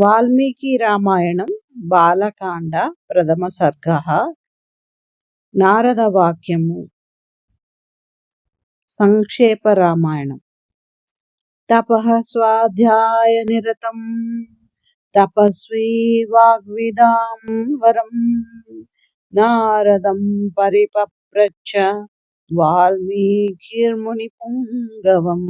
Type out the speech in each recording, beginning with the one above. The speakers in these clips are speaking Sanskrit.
వాల్మీకి రామాయణం బాలకాండ ప్రథమ సర్గః నారద వాక్యము సంక్షేప రామాయణం. తపః స్వాధ్యాయ నిరతం తపస్వీ వాగ్విదాం వరం నారదం పరిపప్రచ్ఛ వాల్మీకిర్ముని పుంగవం.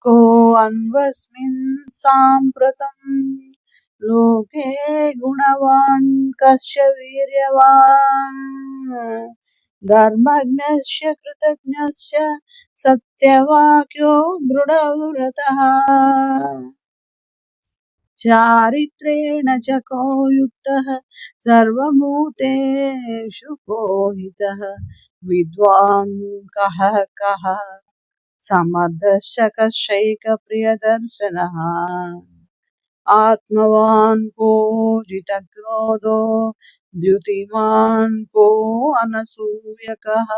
को अन्वस्मिन् साम्प्रतं लोके गुणवान् कस्य वीर्यवान् धर्मज्ञस्य कृतज्ञस्य सत्यवाक्यो दृढव्रतः चारित्रेण च को युक्तः सर्वभूतेषु को हितः विद्वान् कः कः समर्थश्च कश्चैकप्रियदर्शनः आत्मवान् को जितक्रोधो द्युतिमान् को अनसूयकः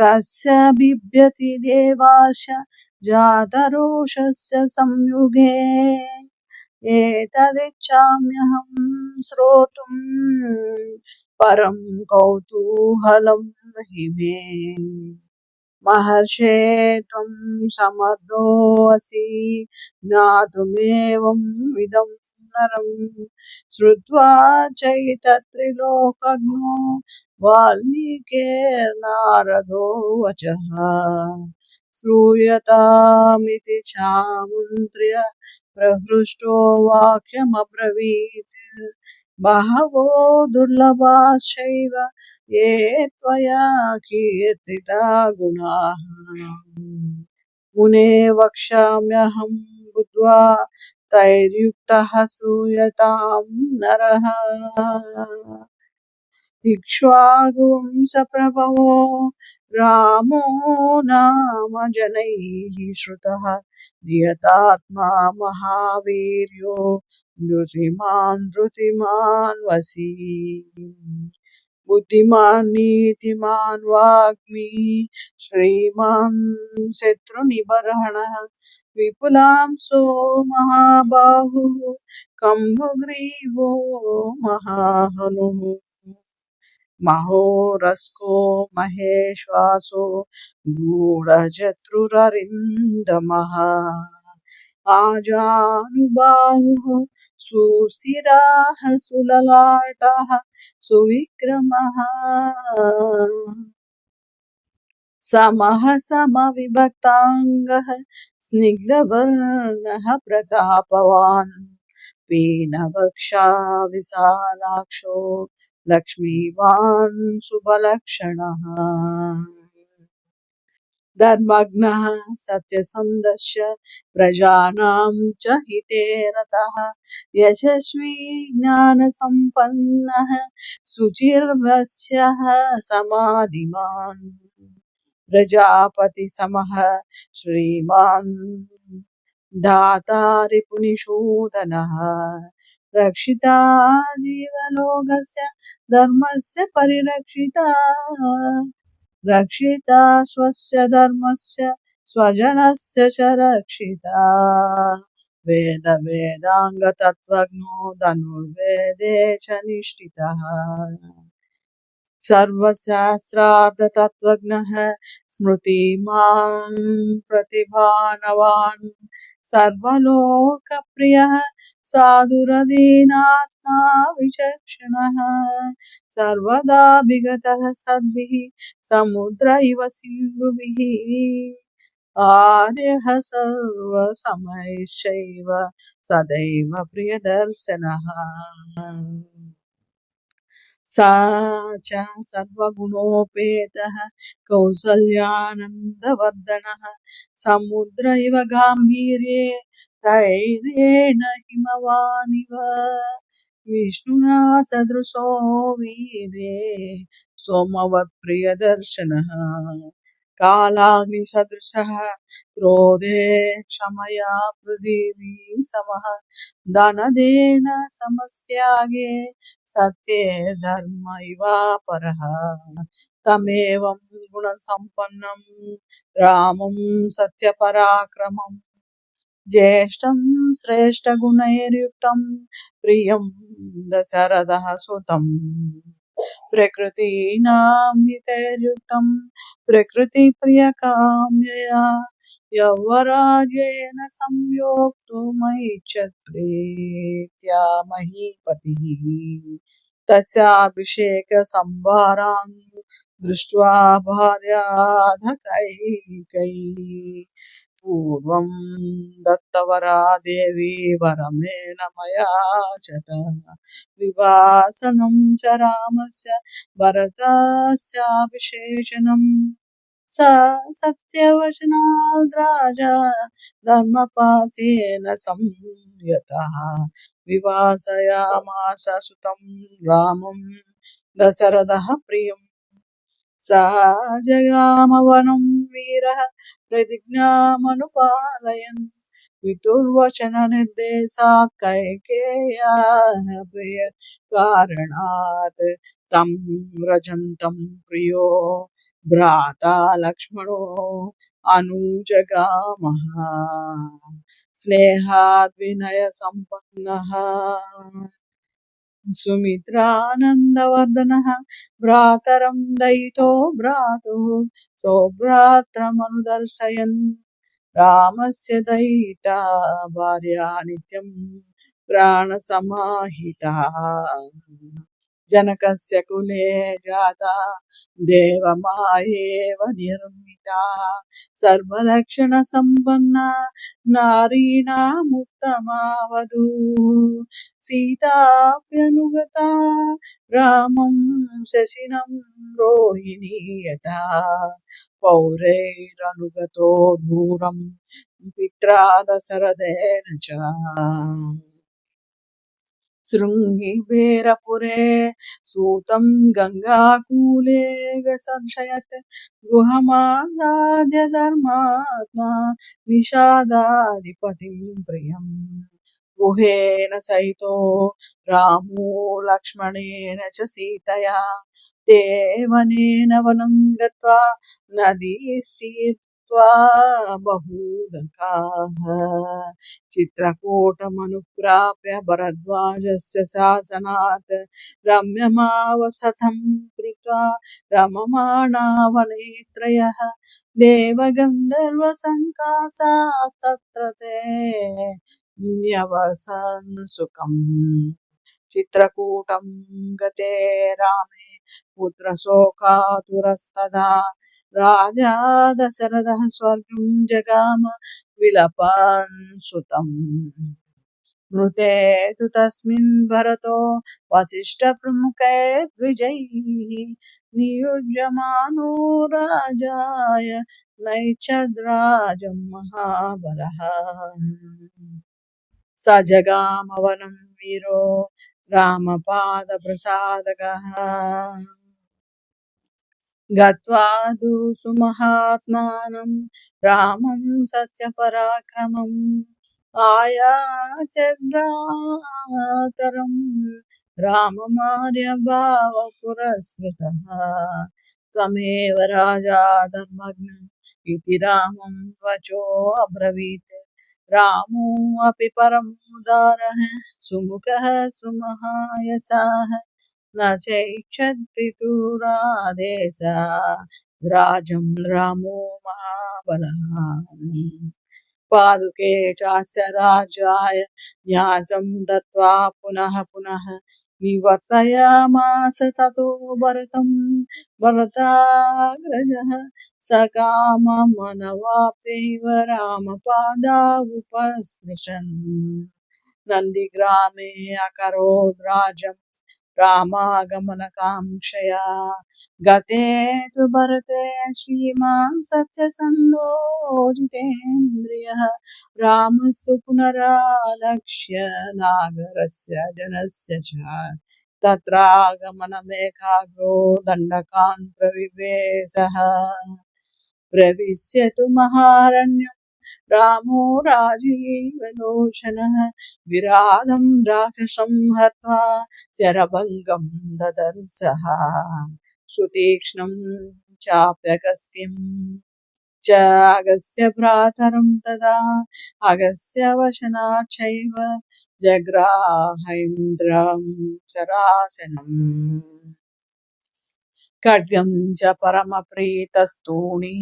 कस्य बिभ्यति देवाश जातरोषस्य संयुगे एतदिच्छाम्यहं श्रोतुं परं कौतूहलं हि मे। महर्षे त्वं समर्थोऽसि ज्ञातुमेवं विदं नरं श्रुत्वा चैतत्रिलोकज्ञो वाल्मीकिर्नारदो वचः श्रूयतामिति चामन्त्र्य प्रहृष्टो वाक्यमब्रवीत् बहवो दुर्लभाश्चैव ये त्वया कीर्तिता गुणाः मुने वक्ष्याम्यहं बुद्ध्वा तैर्युक्तः श्रूयतां नरः। इक्ष्वाकुवंशप्रभवो रामो नाम जनैः श्रुतः नियतात्मा महावीर्यो धृतिमान् वसी बुद्धिमान् नीतिमान् वाग्मी श्रीमान् शत्रुनिबर्हणः विपुलांसो महाबाहुः कम्बुग्रीवो महाहनुः महोरस्को महेश्वासो गूढजत्रुररिन्दमः आजानुबाहुः सुशिराः सुललाटाः सुविक्रमः समः समविभक्ताङ्गः स्निग्धवर्णः प्रतापवान् पीनवक्षा विशालाक्षो लक्ष्मीवान् शुभलक्षणः धर्मज्ञः सत्यसन्धश्च प्रजानां च हिते रतः यशस्वी ज्ञानसम्पन्नः शुचिर्वस्यः समाधिमान् प्रजापतिसमः श्रीमान् धातारि पुनिषूदनः रक्षिता जीवलोकस्य धर्मस्य परिरक्षिता रक्षिता स्वस्य धर्मस्य स्वजनस्य च रक्षिता वेदाङ्गतत्त्वज्ञो धनुर्वेदे च निष्ठितः सर्वशास्त्रार्थतत्त्वज्ञः स्मृतिमान् प्रतिभानवान् सर्वलोकप्रियः साधुरदीनात्मा विचक्षणः सर्वदा विगतः सद्भिः समुद्र इव सिन्धुभिः आर्यः सर्वसमयश्चैव सदैव प्रियदर्शनः सा च सर्वगुणोपेतः कौसल्यानन्दवर्धनः समुद्र इव गाम्भीर्ये धैर्येण हिमवानिव विष्णुना सदृशो वीर्ये सोमवत्प्रियदर्शनः कालाग्निसदृशः क्रोधे क्षमया पृथिवी समः धनदेन समस्त्यागे सत्ये धर्म इवापरः तमेवं गुणसम्पन्नं रामं सत्यपराक्रमं ज्येष्ठं श्रेष्ठगुणैर्युक्तं प्रियं दशरथः सुतं प्रकृतीनां हितैर्युक्तं प्रकृतिप्रियकाम्यया यौवराज्येन संयोक्तुमैच्छत् प्रीत्या महीपतिः तस्याभिषेकसंभारान् दृष्ट्वा भार्याधकैकयी पूर्वं दत्तवरा देवी वरमेण मया च विवासनं च रामस्य भरतस्याभिषेचनम् स सत्यवचनाद् राजा धर्मपाशेन संयतः विवासयामास सुतं रामं दशरथः प्रियम् सः जगामवनं वीरः प्रतिज्ञामनुपालयन् पितुर्वचननिर्देशात् कैकेय्याः प्रियकारणात् तं व्रजन्तं प्रियो भ्राता लक्ष्मणो अनुजगामः स्नेहाद् विनयसम्पन्नः सुमित्रानन्दवर्धनः भ्रातरं दयितो भ्रातुः सौभ्रात्रमनुदर्शयन् रामस्य दयिता भार्या नित्यं प्राणसमाहिता जनकस्य कुले जाता देवमायेव निर्मिता सर्वलक्षणसम्पन्ना नारीणामुत्तमा वधूः सीताप्यनुगता रामं शशिनं रोहिणी यथा पौरैरनुगतो दूरं पित्रा दशरथेन च शृङ्गिबेरपुरे सूतं गङ्गाकूले व्यसर्जयत् गृहमासाद्य धर्मात्मा विषादाधिपतिं प्रियम् गुहेन सहितो रामो लक्ष्मणेन च सीतया ते वनेन वनं गत्वा नदीस्तीर्त्वा बहुदकाः चित्रकूटमनुप्राप्य भरद्वाजस्य शासनात् रम्यमावसतं कृत्वा रममाणा वनेत्रयः देवगन्धर्वसङ्कासास्तत्र ते न्यवसन् सुखम् चित्रकूटं गते रामे पुत्रशोकातुरस्तदा राजा दशरथः स्वर्गं जगाम विलपन् सुतम् मृते तु तस्मिन् भरतो वसिष्ठप्रमुखैः द्विजैः नियुज्यमानो राजाय नैच्छद्राजं महाबलः स जगामवनं वीरो रामपादप्रसादकः गत्वा तु सुमहात्मानं रामं सत्यपराक्रमम् आयाचद्रातरं राममार्यभावपुरस्कृतः त्वमेव राजा धर्मज्ञ इति रामं वचो अब्रवीत् रामो अपि परमुदारः सुमुखः सुमहायशः न चैच्छत् पितुरादेशा राजं रामो महाबलः पादुके चास्य राजाय न्यासं दत्त्वा पुनः पुनः निवर्तयामास ततो भरतं भरताग्रजः सकाममनवाप्यैव रामपादावुपस्पृशन् नन्दिग्रामे अकरोद् राज्यं रामागमनकाङ्क्षया गते तु भरते श्रीमान् सत्यसन्धो जितेन्द्रियः रामस्तु पुनरालक्ष्य नागरस्य जनस्य च तत्रागमनमेकाग्रो दण्डकान् प्रविवेशः प्रविश्य तु महारण्यं रामो राजीवलोचनः विराधं राक्षसं हत्वा चरभङ्गं ददर्शः सुतीक्ष्णं चाप्यगस्त्यं च अगस्त्य भ्रातरं तदा अगस्त्य वशनात् चैव जग्राहेन्द्रं शरासनम् खड्गं च परमप्रीतस्तूणी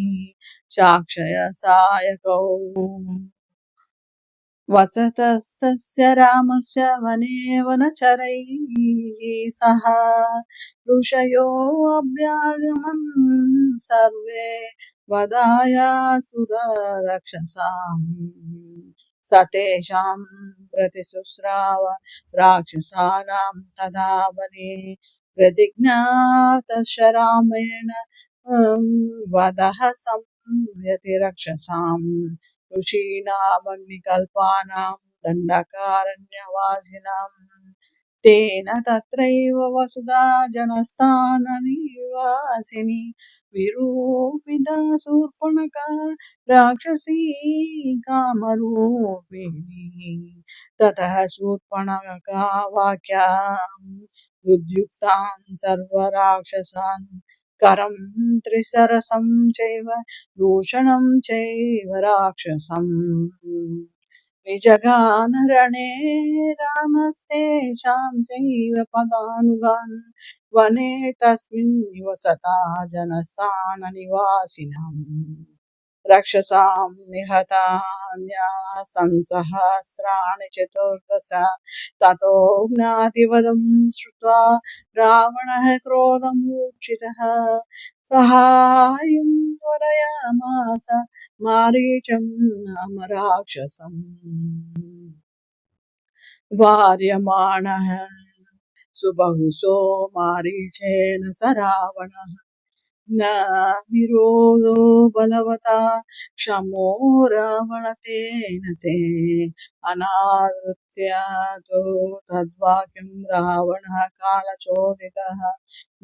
चाक्षय सायकौ वसतस्तस्य रामस्य वने वनचरैः सह ऋषयोऽभ्यागमन् सर्वे वधायासुररक्षसाम् स तेषां प्रतिशुश्राव राक्षसानां तदा वने प्रतिज्ञातश्च रामेण वधः संयति ऋषीणामग्निकल्पानां दण्डकारण्यवासिनां तेन तत्रैव वसुधा जनस्थाननिवासिनी विरूपिता शूर्पणखा राक्षसी कामरूपिणी ततः शूर्पणखा वाक्याम् उद्युक्तान् सर्वराक्षसान् करं त्रिसरसं चैव दूषणं चैव राक्षसम् निजगानरणे रामस्तेषां चैव पदानुगान् वने तस्मिन् निवसता जनस्थाननिवासिनाम् रक्षसां निहतान्यासंसहस्राणि चतुर्दश ततो ज्ञातिवदं श्रुत्वा रावणः क्रोधमूर्छितः सहायं वरयामास मारीचं नाम राक्षसम् वार्यमाणः सुबहुसो मारीचेन स रावणः न विरोधो बलवता क्षमो रावणतेन ते अनादृत्य तु तद्वाक्यं रावणः कालचोदितः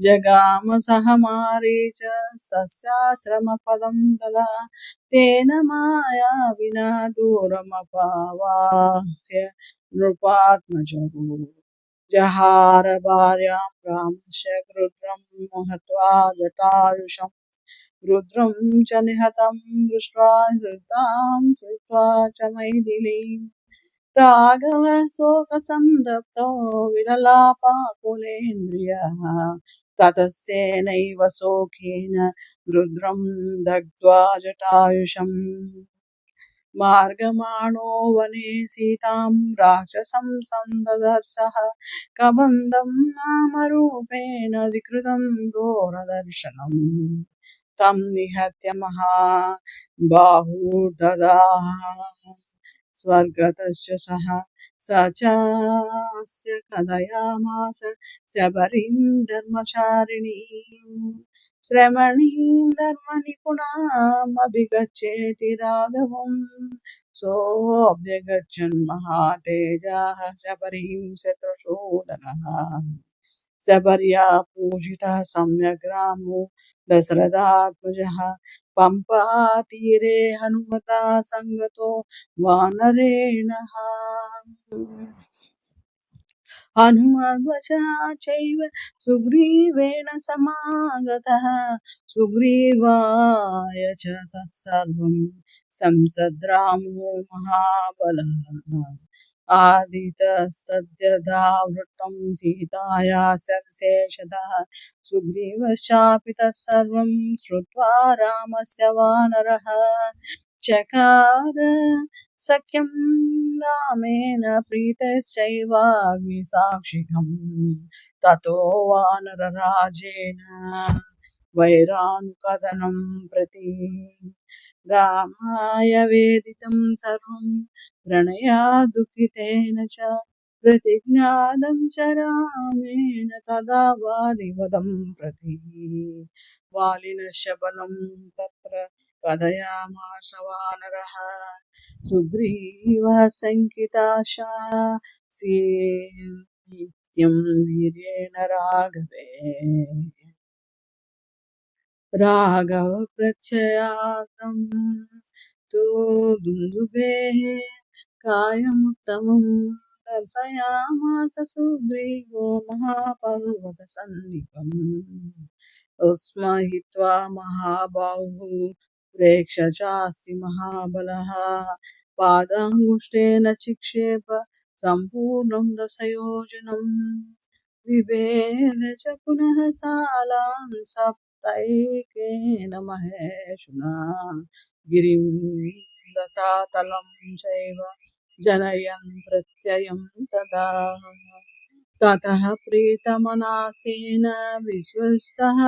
जगाम सह मारीचस्तस्याश्रमपदं तदा तेन मायाविना दूरमपवाह्य नृपात्मजः जहार भार्यां रामस्य क्रुद्रं महत्वा जटायुषं रुद्रं च निहतं दृष्ट्वा हृतां श्रुत्वा च मैथिलीं राघवः शोकसन्दप्तो विललापाकुलेन्द्रियः ततस्तेनैव शोकेन रुद्रं दग्ध्वा जटायुषम् मार्गमाणो वने सीतां राक्षसं सन्ददर्शः कबन्धं नामरूपेण विकृतं घोरदर्शनम् तं निहत्य महाबाहुर्ददाह स्वर्गतश्च सः स चास्य कथयामास शबरीं धर्मचारिणीम् श्रमणीं धर्मनिपुणामभिगच्छेति राघवम् सोऽभ्यगच्छन् महातेजाः शबरीं शत्रुसूदनः शबर्या पूजितः सम्यग् रामो दशरथात्मजः पम्पातीरे हनुमता सङ्गतो वानरेणः हनुमद्वचनात् चैव सुग्रीवेण समागतः सुग्रीवाय च तत्सर्वं संसद्रामो महाबलः आदितस्तद्यथावृत्तं सीताया सविशेषतः सुग्रीवश्चापि तत्सर्वं श्रुत्वा रामस्य वानरः चकार सख्यं रामेण प्रीतश्चैवाग्निसाक्षिकम् ततो वानरराजेन वैरानुकदनं प्रति रामाय वेदितं सर्वं प्रणयादुःखितेन च प्रतिज्ञातं च रामेण तदा वालिवदं प्रति वालिनश्च बलं तत्र कथयामास वानरः सुग्रीवः शङ्किताशासीत्यं वीर्येण राघवे राघव प्रत्ययातं तु दुन्दुभेः कायमुत्तमं दर्शयामास सुग्रीवो महापर्वतसन्निभम् उस्महित्वा महाबाहुः प्रेक्ष चास्ति महाबलः पादाङ्गुष्ठेन चिक्षेप सम्पूर्णं दशयोजनं विभेद च पुनः सालां सप्तैकेन महेशुना गिरिं रसातलं चैव जनयन् प्रत्ययं तदा ततः प्रीतमनास्तेन विश्वस्तः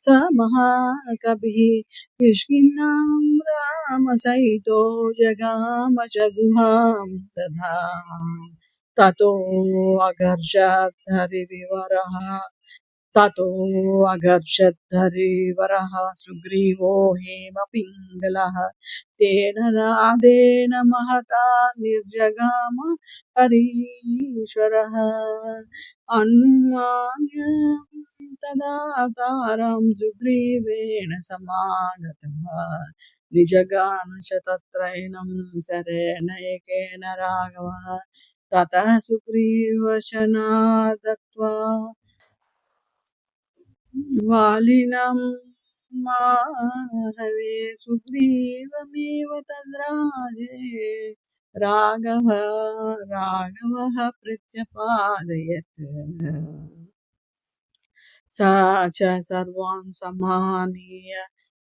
स महाकविः किष्किन्धां रामसहितो जगाम च गुहां तथा ततो अगर्षद्धरिविवरः ततो अगर्षद्धरिवरः सुग्रीवो हेमपिङ्गलः तेन नादेन महता निर्जगाम हरीश्वरः अनुमान्य तदा तारां सुग्रीवेण समागतः निजगान च तत्रैनं सरेण एकेन राघवः ततः सुग्रीवशना दत्त्वा वालिनं माहवे सुग्रीवमेव तद्राजे राघवः प्रत्यपादयत् सा च सर्वान् समानीय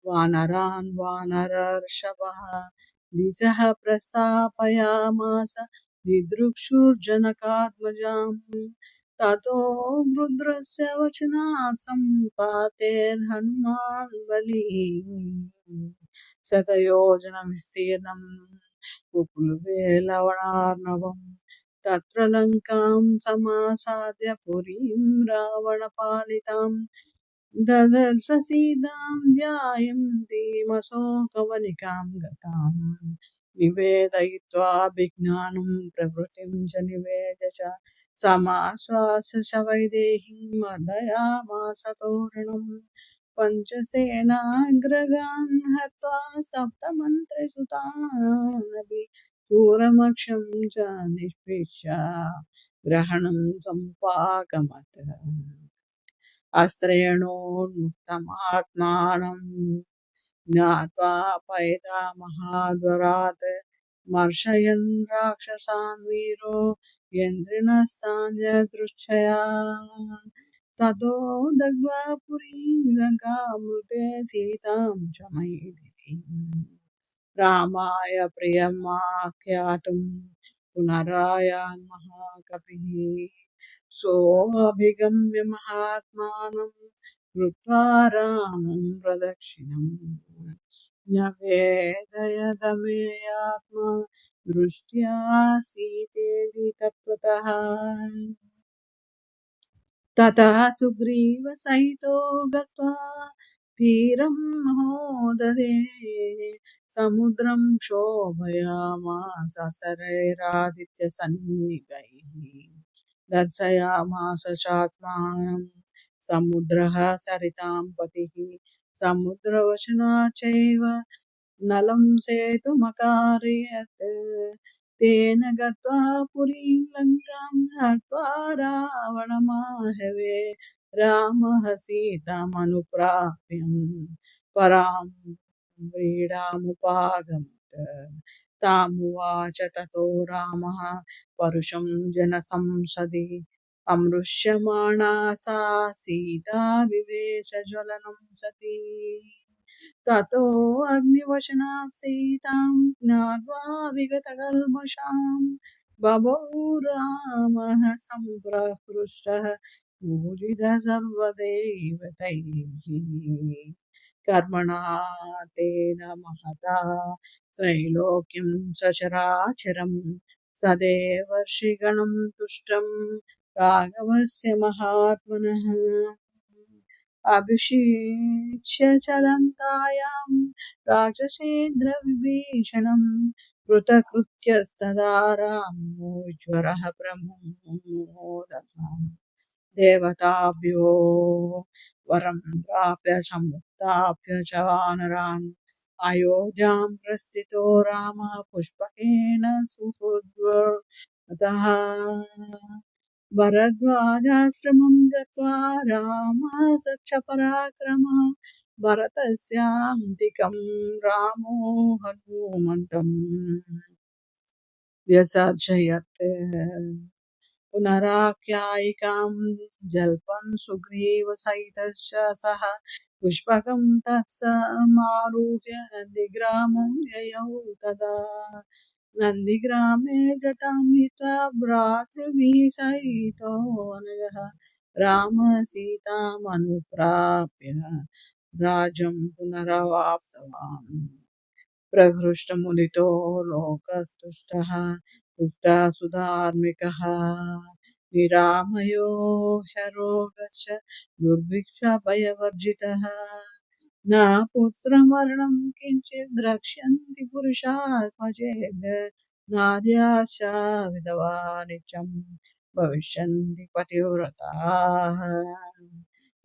वानरान् वानरर्षभः दिशः प्रस्थापयामास दिदृक्षुर्जनकात्मजाम् ततो रुद्रस्य वचनात् सम्पातेर्हनुमान् बलिः शतयोजनविस्तीर्णं कुप्लुवे लवणार्णवम् तत्र लङ्कां समासाद्य पुरीं रावणपालिताम् ददर्श सीतां ध्यायन्तीमशोकवनिकां गताम् निवेदयित्वा विज्ञानं प्रवृत्तिं च निवेद्य च समाश्वास्य च वैदेहीं वर्धयामास तोरणम् पञ्चसेनाग्रगान् हत्वा सप्तमन्त्रिसुतानपि दूरमक्षं च निष्पृश्य ग्रहणं सम्पाकमत् अस्त्रेणोन्मुक्तमात्मानं ज्ञात्वा पैतामहाद्वरात् मर्शयन् राक्षसान् वीरो यन्त्रिणस्तान् यदृच्छया ततो दग्ध्वा पुरीं लङ्कामृते सीतां च मैथिलीम् रामाय प्रियमाख्यातुं पुनरायान् महाकपिः सोऽभिगम्य महात्मानं कृत्वा रामं प्रदक्षिणम् न्यवेदयदमेयात्मा दृष्ट्या सीतेति तत्त्वतः ततः सुग्रीवसहितो गत्वा तीरं महोदधे समुद्रं क्षोभयामास सरैरादित्यसन्निभैः दर्शयामास चात्मानं समुद्रः सरितां पतिः समुद्रवशनात् चैव नलं सेतुमकारयत् तेन गत्वा पुरीं लङ्कां हत्वा रावणमाहवे रामः सीतामनुप्राप्यं परां व्रीडामुपागमत् तामुवाच ततो रामः परुषं जनसंसदि अमृष्यमाणा सा सीता विवेश ज्वलनं सती ततो अग्निवशनात् सीतां ज्ञात्वा विगतकल्मषां बभौ रामः सम्प्रहृष्टः पूजितः सर्वदेवतैः कर्मणा तेन महता त्रैलोक्यं सचराचरं सदेवर्षिगणं तुष्टं राघवस्य महात्मनः अभिषिच्य च लङ्कायां राक्षसेन्द्रविभीषणं कृतकृत्यस्तदा रामो ज्वरः प्रमुदः देवताभ्यो वरं प्राप्य समुत्थाप्य च वानरान् अयोध्यां प्रस्थितो रामः पुष्पकेन सुहृद्वः भरद्वाजाश्रमं गत्वा रामः सच्च पराक्रमः भरतस्यान्तिकं रामो हनूमन्तम् व्यसर्जयत् पुनराख्यायिकां जल्पन् सुग्रीवसहितश्च सः पुष्पकं तत्समारुह्य नन्दिग्रामं ययौ तदा नन्दिग्रामे जटां हित्वा भ्रातृभिः सहितो अनघः रामः सीतामनुप्राप्य राजं पुनरवाप्तवान् प्रहृष्टमुदितो लोकस्तुष्टः तुष्टः सुधार्मिकः निरामयो ह्यरोगस्य दुर्भिक्षभयवर्जितः न पुत्रमरणं किञ्चित् द्रक्ष्यन्ति पुरुषाः क्वचेद् नार्याश्च विधवा नित्यं भविष्यन्ति पतिव्रताः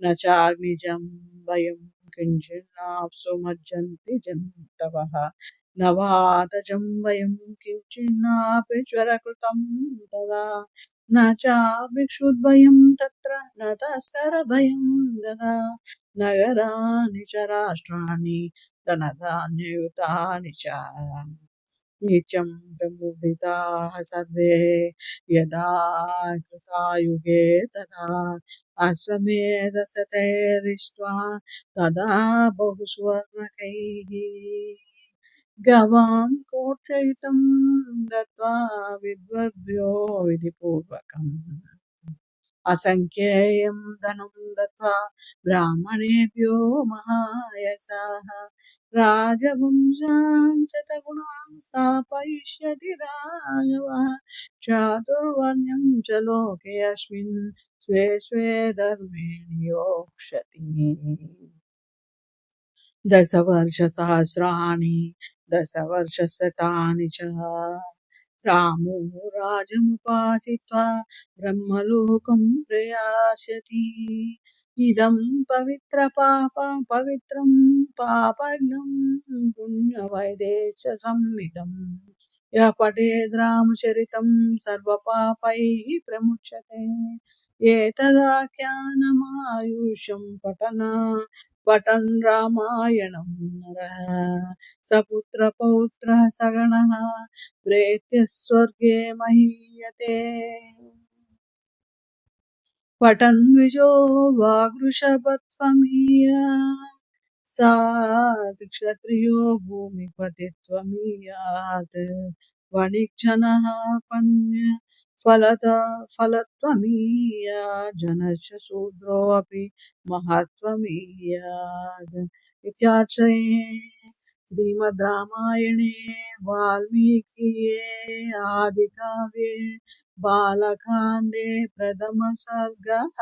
न चाग्निजं वयं किञ्चिन्नाप्सु मज्जन्ति जन्तवः न वातजं वयं किञ्चिन्नापि ज्वरकृतं तदा न चाभिक्षुद्भयं तत्र न तस्करभयं तदा नगराणि च राष्ट्राणि धनधान्ययुतानि च नित्यं प्रमुदिताः सर्वे यदा कृतायुगे तदा अश्वमेधशतैरिष्ट्वा तदा बहुस्वर्णकैः गवां कोट्ययुतं दत्त्वा विद्वद्भ्यो विधिपूर्वकम् असङ्ख्येयं धनं दत्त्वा ब्राह्मणेभ्यो महायशाः राजवंशान् शतगुणान् स्थापयिष्यति राघवः चातुर्वर्ण्यं च लोके अस्मिन् स्वे स्वे धर्मे नियोक्ष्यति दशवर्षसहस्राणि दशवर्षशतानि च रामो राजमुपासित्वा ब्रह्मलोकं प्रयास्यति इदं पवित्रं पापज्ञं पुण्यवैदेश संविदम् यः पठेद् रामचरितं सर्वपापैः प्रमुच्यते एतदाख्यानमायुष्यं पठन् रामायणं नरः सपुत्रपौत्रः सगणः प्रेत्य स्वर्गे महीयते पठन् द्विजो वागृषभत्वमीय सात् क्षत्रियो भूमिपतित्वमीयात् वणिक्जनः पण्य फलत्वमीया जनश्च शूद्रोऽपि महत्त्वमीयात् इत्यार्षे श्रीमद् रामायणे वाल्मीकिये आदिकाव्ये बालकाण्डे प्रथमः सर्गः।